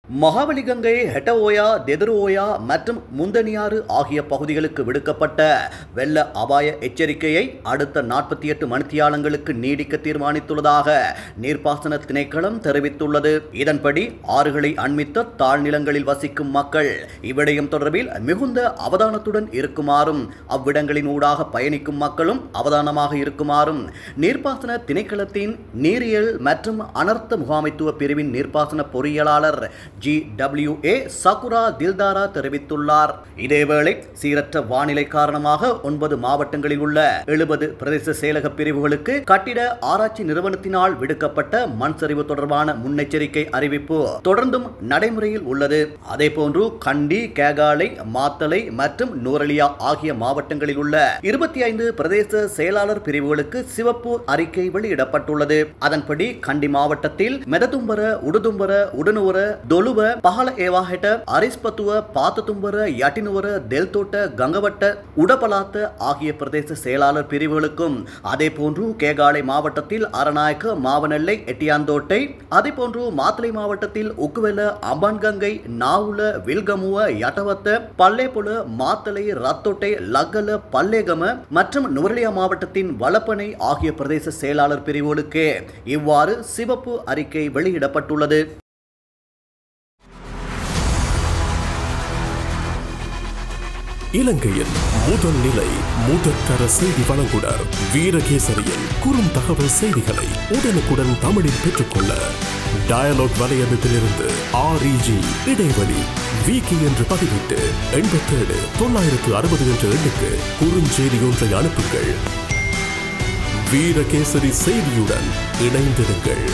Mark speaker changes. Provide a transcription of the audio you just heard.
Speaker 1: மகாவலிகங்கை, ஹெட்டஓயா, தெதரோயா மற்றும் முந்தனியாறு ஆகிய பகுதிகளுக்கு விடுக்கப்பட்ட வெள்ள அபாய எச்சரிக்கையை அடுத்த 48 மணித்தியாலங்களுக்கு நீடிக்க தீர்மானித்துள்ளதாக நீர்ப்பாசன திணைக்களம் தெரிவித்துள்ளது. இதன்படி ஆறுகளை அண்மித்த தாழ்நிலங்களில் வசிக்கும் மக்கள் இவ்விடயம் தொடர்பில் மிகுந்த அவதானத்துடன் இருக்குமாறும் அவ்விடங்களின் ஊடாக பயணிக்கும் மக்களும் அவதானமாக இருக்குமாறும் நீர்ப்பாசன திணைக்களத்தின் நீரியல் மற்றும் அனர்த்த முகாமைத்துவ பிரிவின் நீர்ப்பாசன பொறியியலாளர் GWA சகுரா தில்தாரா தெரிவித்துள்ளார். இதேவேளை சீரற்ற வானிலை காரணமாக 9 மாவட்டங்களில் உள்ள 70 பிரதேச செயலக பிரிவுகளுக்கு கட்டிட ஆராய்ச்சி நிறுவனத்தினால் விடுக்கப்பட்ட மண் சரிவு தொடர்பான முன்னெச்சரிக்கை அறிவிப்பு தொடர்ந்தும் நடைமுறையில் உள்ளது. அதேபோன்று கண்டி, கேகாலை, மாத்தளை மற்றும் நூரலியா ஆகிய மாவட்டங்களில் உள்ள 25 பிரதேச செயலாளர் பிரிவுகளுக்கு சிவப்பு அறிக்கை வெளியிடப்பட்டுள்ளது. அதன்படி கண்டி மாவட்டத்தில் மெததும்பர, உடுதும்பர, உடனுவர, தொழுவ, பஹல ஏவாஹெட்ட, அரிஸ்பத்துவ, பாத்ததும்பர, யட்டினுவர, தெல்தோட்ட, கங்கவட்ட, உடபலாத்த ஆகிய பிரதேச செயலாளர் பிரிவுகளுக்கும் அதேபோன்று கேகாலை மாவட்டத்தில் அரநாயக்க, மாவனெல்லை, எட்டியாந்தோட்டை, அதேபோன்று மாத்தளை மாவட்டத்தில் உக்குவெல, அம்பான்கங்கை, நாவுல, வில்கமுவ, யட்டவத்த, பல்லேபொல, மாத்தளை, ரத்தோட்டை, லக்கல, பல்லேகம மற்றும் நுவரெலியா மாவட்டத்தின் வளப்பனை ஆகிய பிரதேச செயலாளர் பிரிவுகளுக்கு இவ்வாறு சிவப்பு அறிக்கை வெளியிடப்பட்டுள்ளது.
Speaker 2: இலங்கையின் முதல் நிலை முதற்தர செய்தி வழங்குனர் வீரகேசரியின் குறும் தகவல் செய்திகளை உடனுக்குடன் தமிழில் பெற்றுக்கொள்ள டயலாக் வலையமைப்பிலிருந்து REG இடைவெளி வீக்கி என்று பதிவிட்டு 87 960 என்ற எண்ணுக்கு குறுஞ்செய்தி ஒன்றை அனுப்புங்கள். வீரகேசரி செய்தியுடன் இணைந்திருங்கள்.